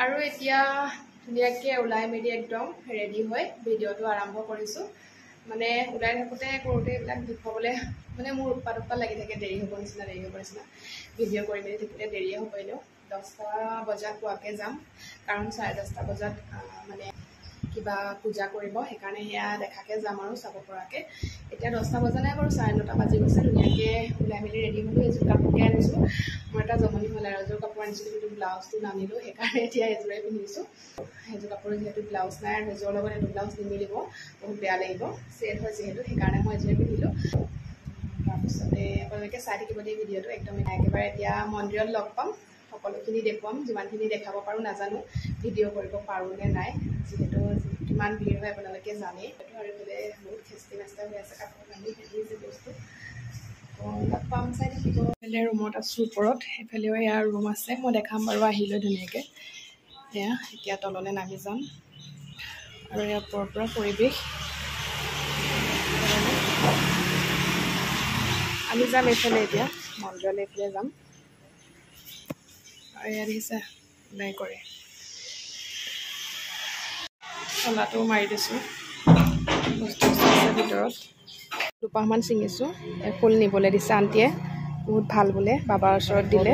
আৰু এতিয়া ধুনীয়াকৈ ওলাই মেলি একদম ৰেডি হৈ ভিডিঅ'টো আৰম্ভ কৰিছোঁ মানে ওলাই থাকোঁতে কৰোঁতে এইবিলাক দেখুৱাবলৈ মানে মোৰ উৎপাত লাগি থাকে দেৰি হ'ব নিচিনা ভিডিঅ' কৰি মেলি থাকিলে দেৰিয়ে হ'ব এনেও 10টা বজাত পোৱাকৈ যাম কাৰণ 10:30 বজাত মানে কিবা পূজা কৰিব সেইকাৰণে সেয়া দেখাকৈ যাম আৰু চাব পৰাকৈ এতিয়া 10টা বজা নাই বাৰু 9:30 বাজি গৈছে ধুনীয়াকৈ ওলাই মেলি ৰেডি হ'লোঁ এযোৰ কাপোৰকে আনিছোঁ মোৰ এটা জমনি হ'ল আৰু এযোৰ কাপোৰ আনিছিলোঁ কিন্তু ব্লাউজটো নানিলোঁ সেইকাৰণে এতিয়া এযোৰে পিন্ধিছোঁ সেইযোৰ কাপোৰ যিহেতু ব্লাউজ নাই আৰু এযোৰৰ লগত এইটো ব্লাউজ নিমিলিব বহুত বেয়া লাগিব চেট হয় যিহেতু সেইকাৰণে মই এযোৰে পিন্ধিলোঁ তাৰপিছতে আপোনালোকে চাই থাকিব দেই ভিডিঅ'টো একদম একেবাৰে এতিয়া মন্দিৰত লগ পাম সকলোখিনি দেখুৱাম যিমানখিনি দেখাব পাৰোঁ নাজানো ভিডিঅ' কৰিব পাৰোঁ নে নাই যিহেতু কিমান ভিৰ হয় আপোনালোকে জানেই আৰু এইফালে বহুত খেষ্টি নাস্তা হৈ আছে কাপোৰ কানি পিন্ধিছে বস্তু লগ পাম চাই থাকিব এইফালে ৰুমত আছোঁ ওপৰত সেইফালেও এয়া ৰুম আছে মই দেখাম বাৰু আহিলৈ ধুনীয়াকৈ এয়া এতিয়া তললৈ নামি যাম আৰু ইয়াৰ ওপৰৰ পৰা পৰিৱেশ আমি যাম এইফালে এতিয়া মন্দিৰলৈ এইফালে যাম আৰু ইয়াত দেখিছে ওলাই কৰে চলাটো মাৰি দিছোঁ বস্তু আছে ভিতৰত দুপাহমান ছিঙিছোঁ ফুল নিবলৈ দিছে আণ্টিয়ে বহুত ভাল বোলে বাবাৰ ওচৰত দিলে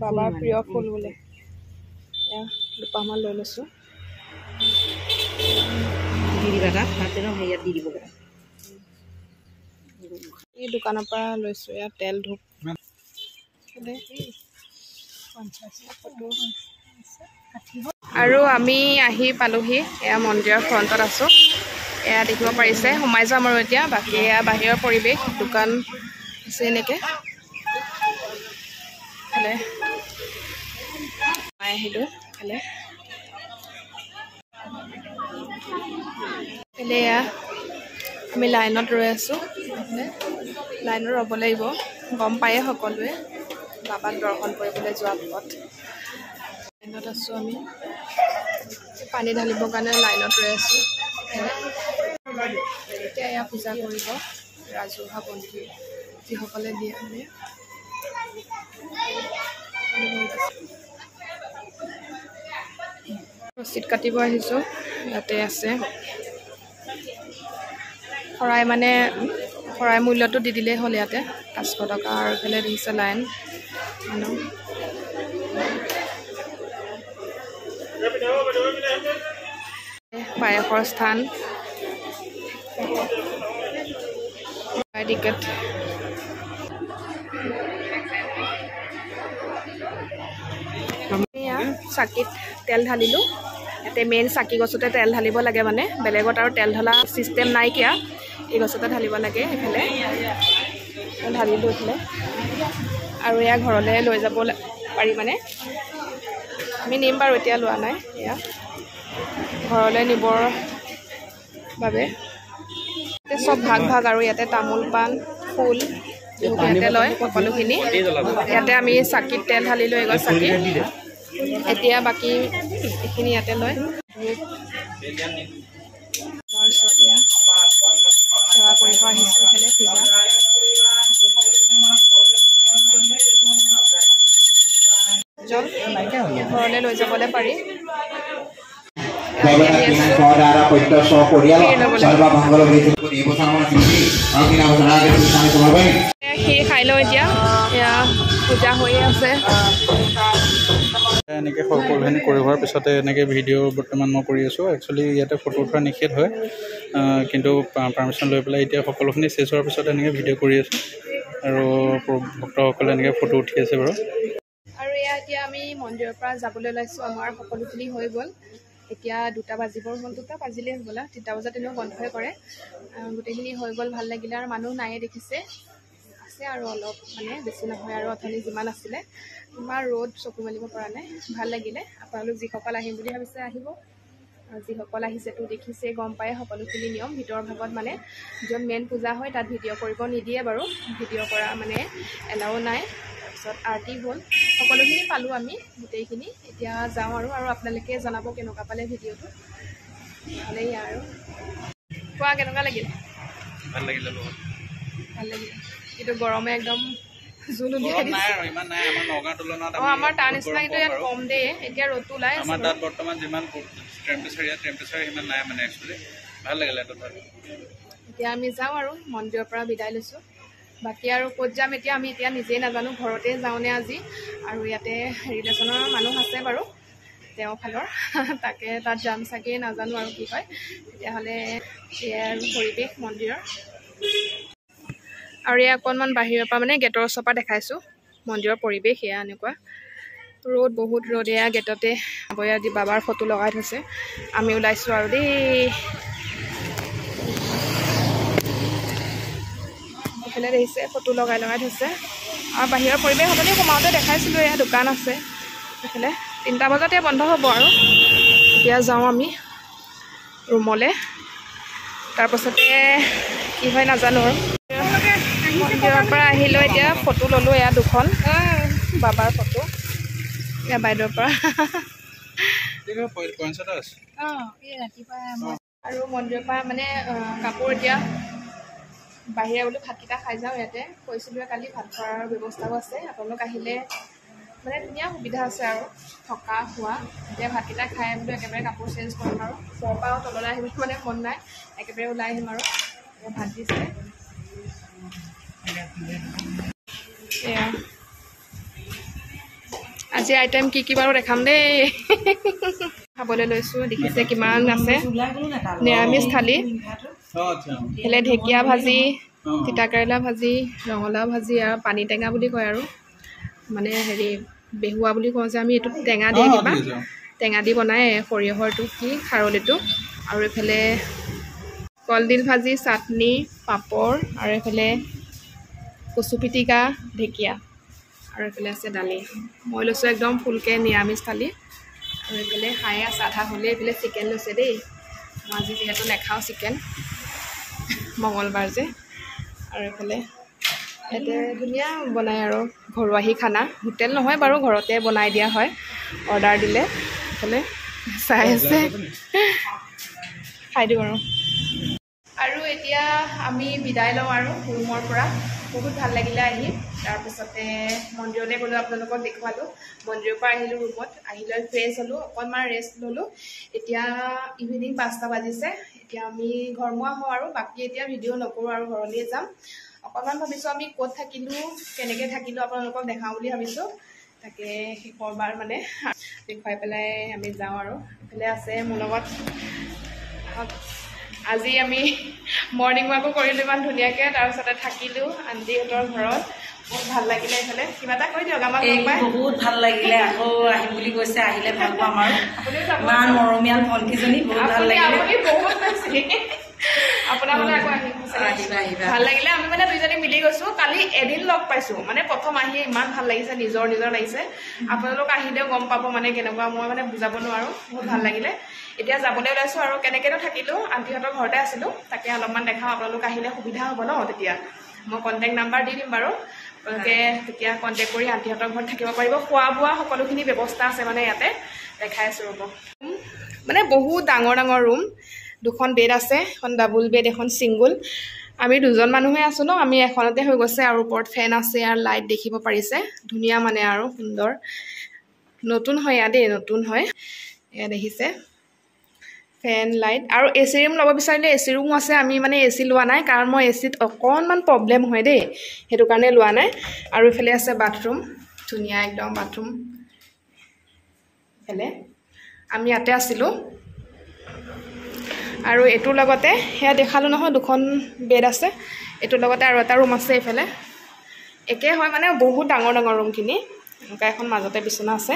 বাবাৰ প্ৰিয় ফুল বোলে এয়া দুপাহমান লৈ লৈছোঁ এই দোকানৰ পৰা লৈছোঁ ইয়াত তেল ধূপ আৰু আমি আহি পালোহি এয়া মন্দিৰৰ ফ্ৰণ্টত আছোঁ এয়া দেখিব পাৰিছে সোমাই যাম আৰু এতিয়া বাকী এয়া বাহিৰৰ পৰিৱেশ দোকান আছে এনেকৈ এইফালে সোমাই আহিলোঁ এইফালে এয়া আমি লাইনত ৰৈ আছোঁ লাইনত ৰ'ব লাগিব গম পায়ে সকলোৱে বাবাক দৰ্শন কৰিবলৈ যোৱা পথ লাইনত আছোঁ আমি পানী ঢালিবৰ কাৰণে লাইনত ৰৈ আছোঁ এতিয়া এয়া পূজা কৰিব ৰাজহুৱা বন্তি যিসকলে দিয়ে মানে ৰচিদ কাটিব আহিছোঁ ইয়াতে আছে শৰাই মানে শৰাই মূল্যটো দি দিলেই হ'ল ইয়াতে 500 টকা আৰু এইফালে দিছে লাইন মানুহ পায়সৰ স্থান টিকেট চাকিত তেল ঢালিলোঁ ইয়াতে মেইন চাকি গছতে তেল ঢালিব লাগে মানে বেলেগত আৰু তেল ঢলা চিষ্টেম নাইকিয়া এই গছতে ঢালিব লাগে এইফালে ঢালিলোঁ এইফালে আৰু এয়া ঘৰলৈ লৈ যাব পাৰি মানে আমি নিম বাৰু এতিয়া লোৱা নাই এয়া ঘৰলৈ নিবৰ বাবে চব ভাগ ভাগ আৰু ইয়াতে তামোল পাণ ফুল ইয়াতে লয় সকলোখিনি ইয়াতে আমি চাকিত তেল ঢালিলোঁ এগছ চাকি এতিয়া বাকী এইখিনি ইয়াতে লয় সেৱা কৰিব আহিছোঁ এইফালে পূজা ঘৰলৈ লৈ যাবলৈ পাৰি খীৰ খাই লওঁ এতিয়া এয়া পূজা হৈয়ে আছে এনেকৈ সকলোখিনি কৰি হোৱাৰ পিছতে এনেকৈ ভিডিঅ' বৰ্তমান মই কৰি আছোঁ একচুৱেলি ইয়াতে ফটো উঠোৱা নিষেধ হয় কিন্তু পাৰ্মিশ্যন লৈ পেলাই এতিয়া সকলোখিনি চেছ হোৱাৰ পিছত এনেকৈ ভিডিঅ' কৰি আছোঁ আৰু ভক্তসকলে এনেকৈ ফটো উঠি আছে বাৰু আৰু এয়া এতিয়া আমি মন্দিৰৰ পৰা যাবলৈ ওলাইছোঁ আমাৰ সকলোখিনি হৈ গ'ল এতিয়া 2টা বাজিবৰ হ'ল 2টা বাজিলেই হ'বলা 3টা বজাত এনেও বন্ধই কৰে গোটেইখিনি হৈ গ'ল ভাল লাগিলে আৰু মানুহ নায়ে দেখিছে আছে আৰু অলপ মানে বেছি নহয় আৰু অথনি যিমান আছিলে ইমান ৰ'দ চকু মেলিব পৰা নাই ভাল লাগিলে আপোনালোক যিসকল আহিম বুলি ভাবিছে আহিব আৰু যিসকল আহিছেতো দেখিছে গম পায় সকলোখিনি নিয়ম ভিতৰৰ ভাগত মানে য'ত মেইন পূজা হয় তাত ভিডিঅ' কৰিব নিদিয়ে বাৰু ভিডিঅ' কৰা মানে এলাও নাই তাৰপিছত আৰতি হ'ল সকলোখিনি পালোঁ আমি গোটেইখিনি এতিয়া যাওঁ আৰু আপোনালোকে জনাব কেনেকুৱা পালে ভিডিঅ'টো ভালেই আৰু কোৱা কেনেকুৱা লাগিল ভাল লাগিলে ভাল লাগিল কিন্তু গৰমে একদম জোল উলিয়াই গৰম দিছে নাই আৰু ইমান নাই আমাৰ নগাঁৱৰ তুলনাত আমাৰ তাৰ নিচিনা কিন্তু ইয়াত কম দেই এতিয়া ৰ'দটো ওলাই আছে আমাৰ তাত বৰ্তমান যিমান টেম্পাৰেচাৰ ইমান নাই মানে একচুৱেলি ভাল লাগিলে তথাপি এতিয়া আমি যাওঁ আৰু মন্দিৰৰ পৰা বিদায় লৈছোঁ বাকী আৰু ক'ত যাম এতিয়া আমি এতিয়া নিজেই নাজানো ঘৰতে যাওঁনে আজি আৰু ইয়াতে ৰিলেশ্যনৰ মানুহ আছে বাৰু তেওঁ ফালৰ তাকে তাত যাম চাগে নাজানো আৰু কি হয় তেতিয়াহ'লে এয়া আৰু পৰিৱেশ মন্দিৰৰ আৰু এয়া অকণমান বাহিৰৰ পৰা মানে গেটৰ ওচৰৰ পৰা দেখাইছোঁ মন্দিৰৰ পৰিৱেশ এয়া এনেকুৱা ৰ'দ বহুত ৰ'দ এয়া গেটতে আদি বাবাৰ ফটো লগাই থৈছে আমি ওলাইছোঁ আৰু দেই এইফালে দেখিছে ফটো লগাই থৈছে আৰু বাহিৰৰ পৰিৱেশ আপুনি সোমাওঁতে দেখাইছিলোঁ এয়া দোকান আছে এইফালে 3টা বজাতে বন্ধ হ'ব আৰু এতিয়া যাওঁ আমি ৰুমলৈ তাৰপাছতে কি হয় নাজানো আৰু মন্দিৰৰ পৰা আহিলোঁ এতিয়া ফটো ল'লোঁ এয়া 2খন বাবাৰ ফটো এয়া বাইদেউৰ পৰা আৰু মন্দিৰৰ পৰা মানে কাপোৰ এতিয়া বাহিৰে বোলো ভাতকেইটা খাই যাওঁ ইয়াতে কৈছিলোঁ কালি ভাত খোৱাৰ ব্যৱস্থাও আছে আপোনালোক আহিলে মানে ধুনীয়া সুবিধা আছে আৰু থকা খোৱা এতিয়া ভাতকেইটা খাই বোলো একেবাৰে কাপোৰ চেঞ্জ কৰিম আৰু ওপৰৰ পৰাও তললৈ আহিবলৈ মানে মন নাই একেবাৰে ওলাই আহিম আৰু ভাত দিছে এয়া আজি আইটেম কি বাৰু দেখাম দেই খাবলৈ লৈছোঁ দেখিছে কিমান আছে নিৰামিষ থালি এইফালে ঢেকীয়া ভাজি তিতাকেৰেলা ভাজি ৰঙালাও ভাজি আৰু পানী টেঙা বুলি কয় আৰু মানে হেৰি বেহুৱা বুলি কওঁ যে আমি এইটো টেঙা দিয়ে কিবা টেঙা দি বনাই সৰিয়হৰটো কি খাৰলিটো আৰু এইফালে কলডিল ভাজি চাটনি পাপৰ আৰু এইফালে কচু পিটিকা ঢেকীয়া আৰু এইফালে আছে দালি মই লৈছোঁ একদম ফুলকৈ নিৰামিষ থালি আৰু এইফালে খাই আছে আধা হ'লে এইফালে চিকেন লৈছে দেই মই আজি যিহেতু নাখাওঁ চিকেন মঙলবাৰ যে আৰু এইফালে ইয়াতে ধুনীয়া বনাই আৰু ঘৰুৱাহী খানা হোটেল নহয় বাৰু ঘৰতে বনাই দিয়া হয় অৰ্ডাৰ দিলে এইফালে চাই আছে খাই দিওঁ আৰু এতিয়া আমি বিদায় লওঁ আৰু ৰুমৰ পৰা বহুত ভাল লাগিলে আহি তাৰপিছতে মন্দিৰলৈ গ'লোঁ আপোনালোকক দেখুৱালোঁ মন্দিৰৰ পৰা আহিলোঁ ৰুমত আহি লৈ ফ্ৰেছ হ'লোঁ অকণমান ৰেষ্ট ল'লোঁ এতিয়া ইভিনিং 5টা বাজিছে এতিয়া আমি ঘৰমুৱা হওঁ আৰু বাকী এতিয়া ভিডিঅ' নকৰোঁ আৰু ঘৰলৈ যাম অকণমান ভাবিছোঁ আমি ক'ত থাকিলোঁ কেনেকৈ থাকিলোঁ আপোনালোকক দেখাওঁ বুলি ভাবিছোঁ তাকে শেষৰবাৰ মানে দেখুৱাই পেলাই আমি যাওঁ আৰু এইফালে আছে মোৰ লগত আজি আমি মৰ্ণিং ৱাকো কৰিলোঁ ইমান ধুনীয়াকৈ তাৰপিছতে থাকিলোঁ আণ্টিহঁতৰ ঘৰত বহুত ভাল লাগিলে এইফালে কিবা এটা কৈ দিয়ক আমাক বহুত ভাল লাগিলে আকৌ আহিম বুলি কৈছে আহিলে ভাল পাম আৰু ইমান মৰমীয়াল ভণ্টিজনী বহুত ভাল লাগিলে আপোনাৰ মানে আকৌ ভাল লাগিলে আমি মানে দুইজনী মিলি গৈছোঁ কালি এদিন লগ পাইছোঁ মানে প্ৰথম আহি ইমান ভাল লাগিছে নিজৰ লাগিছে আপোনালোক আহিলেও গম পাব মানে কেনেকুৱা মই মানে বুজাব নোৱাৰোঁ বহুত ভাল লাগিলে এতিয়া যাবলৈ ওলাইছোঁ আৰু কেনেকৈনো থাকিলোঁ আণ্টিহঁতৰ ঘৰতে আছিলোঁ তাকে অলপমান দেখাওঁ আপোনালোক আহিলে সুবিধা হ'ব ন তেতিয়া মই কণ্টেক্ট নাম্বাৰ দি দিম বাৰু আপোনালোকে তেতিয়া কণ্টেক্ট কৰি আণ্টিহঁতৰ ঘৰত থাকিব পাৰিব খোৱা বোৱা সকলোখিনি ব্যৱস্থা আছে মানে ইয়াতে দেখাই আছোঁ ৰ'ব মানে বহুত ডাঙৰ ৰুম 2খন বেড আছে এখন ডাবুল বেড এখন ছিংগুল আমি 2জন মানুহে আছোঁ ন আমি এখনতে হৈ গৈছে আৰু ওপৰত ফেন আছে আৰু লাইট দেখিব পাৰিছে ধুনীয়া মানে আৰু সুন্দৰ নতুন হয় ইয়াত দেই নতুন হয় এয়া দেখিছে ফেন লাইট আৰু AC ৰুম ল'ব বিচাৰিলে AC ৰুমো আছে আমি মানে AC লোৱা নাই কাৰণ মই ACত অকণমান প্ৰব্লেম হয় দেই সেইটো কাৰণে লোৱা নাই আৰু এইফালে আছে বাথৰুম ধুনীয়া একদম বাথৰুম এইফালে আমি ইয়াতে আছিলোঁ আৰু এইটোৰ লগতে সেয়া দেখালোঁ নহয় 2খন বেড আছে এইটোৰ লগতে আৰু এটা ৰুম আছে এইফালে একে হয় মানে বহুত ডাঙৰ ৰুমখিনি এনেকুৱা এখন মাজতে বিচনা আছে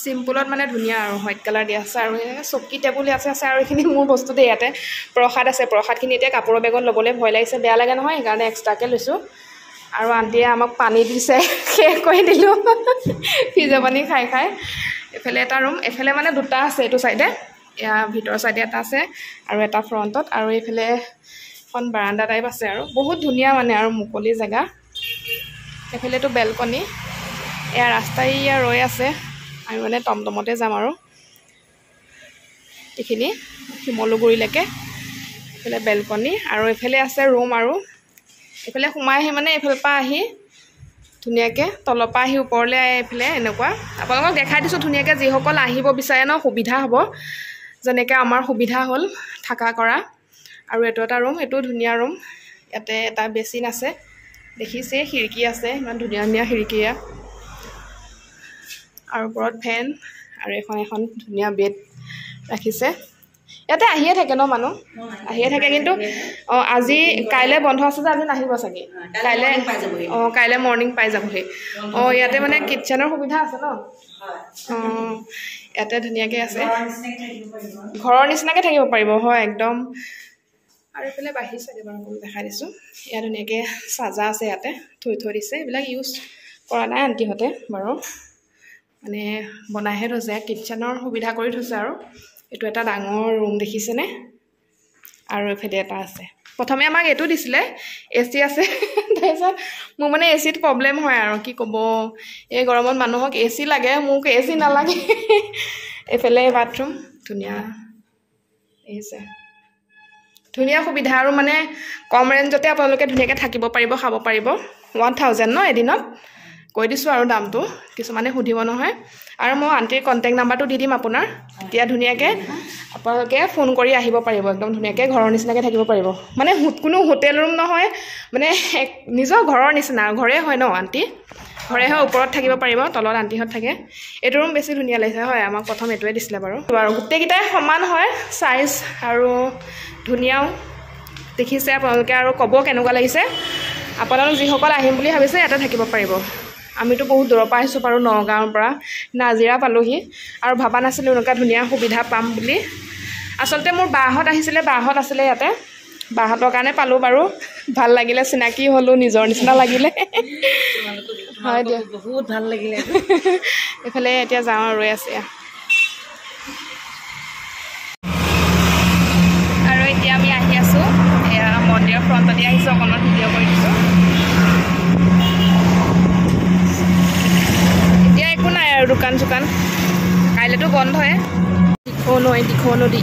চিম্পুলত মানে ধুনীয়া আৰু হোৱাইট কালাৰ দিয়া আছে আৰু চকী টেবুল আছে আৰু এইখিনি মোৰ বস্তু দেই ইয়াতে প্ৰসাদ আছে প্ৰসাদখিনি এতিয়া কাপোৰৰ বেগত ল'বলৈ ভয় লাগিছে বেয়া লাগে নহয় সেইকাৰণে এক্সট্ৰাকৈ লৈছোঁ আৰু আণ্টিয়ে আমাক পানী দিছে শেষ কৰি দিলোঁ ফ্ৰিজৰ পানী খাই এইফালে এটা ৰুম এইফালে মানে 2টা আছে এইটো চাইডে এয়া ভিতৰৰ চাইডে এটা আছে আৰু এটা ফ্ৰণ্টত আৰু এইফালে এখন বাৰাণ্ডা টাইপ আছে আৰু বহুত ধুনীয়া মানে আৰু মুকলি জেগা এইফালেতো বেলকনি এয়া ৰাস্তা ইয়া ৰৈ আছে আমি মানে টমটমতে যাম আৰু এইখিনি শিমলুগুৰিলৈকে এইফালে বেলকনি আৰু এইফালে আছে ৰুম আৰু এইফালে সোমাই আহি মানে এইফালৰ পৰা আহি ধুনীয়াকৈ তলৰ পৰা আহি ওপৰলৈ এইফালে এনেকুৱা আপোনালোকক দেখাই দিছোঁ ধুনীয়াকৈ যিসকল আহিব বিচাৰে ন সুবিধা হ'ব যেনেকৈ আমাৰ সুবিধা হ'ল থাকা কৰা আৰু এইটো এটা ৰুম এইটো ধুনীয়া ৰুম ইয়াতে এটা বেচিন আছে দেখিছে খিৰিকী আছে ইমান ধুনীয়া ধুনীয়া খিৰিকীয়া আৰু ওপৰত ফেন আৰু এখন ধুনীয়া বেড ৰাখিছে ইয়াতে আহিয়ে থাকে ন মানুহ আহিয়ে থাকে কিন্তু আজি কাইলৈ বন্ধ আছে যে আজি নাহিব চাগে কাইলৈ মৰ্ণিং পাই যাবহি ইয়াতে মানে কিটচেনৰ সুবিধা আছে ন ইয়াতে ধুনীয়াকৈ আছে ঘৰৰ নিচিনাকৈ থাকিব পাৰিব হয় একদম আৰু এইফালে বাঢ়ি চাগে বাৰু দেখাই দিছোঁ ইয়াত ধুনীয়াকৈ চাজা আছে ইয়াতে থৈ দিছে এইবিলাক ইউজ কৰা নাই আণ্টিহঁতে বাৰু মানে বনাইহে থৈছে কিটচেনৰ সুবিধা কৰি থৈছে আৰু এইটো এটা ডাঙৰ ৰুম দেখিছেনে আৰু এইফালে এটা আছে প্ৰথমে আমাক এইটো দিছিলে AC আছে তাৰপিছত মোৰ মানে ACত প্ৰব্লেম হয় আৰু কি ক'ব এই গৰমত মানুহক AC লাগে মোক AC নালাগে এইফালে বাথৰুম ধুনীয়া দেখিছে ধুনীয়া সুবিধা আৰু মানে কম ৰেঞ্জতে আপোনালোকে ধুনীয়াকৈ থাকিব পাৰিব খাব পাৰিব 1000 ন এদিনত কৈ দিছোঁ আৰু দামটো কিছুমানে সুধিব নহয় আৰু মই আণ্টিৰ কণ্টেক্ট নাম্বাৰটো দি দিম আপোনাৰ তেতিয়া ধুনীয়াকৈ আপোনালোকে ফোন কৰি আহিব পাৰিব একদম ধুনীয়াকৈ ঘৰৰ নিচিনাকৈ থাকিব পাৰিব মানে কোনো হোটেল ৰুম নহয় মানে নিজৰ ঘৰৰ নিচিনা ঘৰে হয় ন আণ্টি ঘৰে হয় ওপৰত থাকিব পাৰিব তলত আণ্টিহঁত থাকে এইটো ৰুম বেছি ধুনীয়া লাগিছে হয় আমাক প্ৰথম এইটোৱে দিছিলে বাৰু গোটেইকেইটাই সমান হয় চাইজ আৰু ধুনীয়াও দেখিছে আপোনালোকে আৰু ক'ব কেনেকুৱা লাগিছে আপোনালোক যিসকল আহিম বুলি ভাবিছে ইয়াতে থাকিব পাৰিব আমিতো বহুত দূৰৰ পৰা আহিছোঁ বাৰু নগাঁৱৰ পৰা নাজিৰা পালোহি আৰু ভবা নাছিলোঁ এনেকুৱা ধুনীয়া সুবিধা পাম বুলি আচলতে মোৰ বাহঁত আহিছিলে বাহঁত আছিলে ইয়াতে বাহঁতৰ কাৰণে পালোঁ বাৰু ভাল লাগিলে চিনাকি হ'লোঁ নিজৰ নিচিনা লাগিলে হয় দিয়া বহুত ভাল লাগিলে এইফালে এতিয়া যাওঁ আৰু ৰৈ আছে আৰু এতিয়া আমি আহি আছোঁ এয়া মন্দিৰৰ ফ্ৰণ্টতে আহিছোঁ অকণমান ভিডিঅ' কৰি দিছোঁ একো নাই আৰু দোকান চোকান কাইলৈতো বন্ধ হয় দিখৌ নদী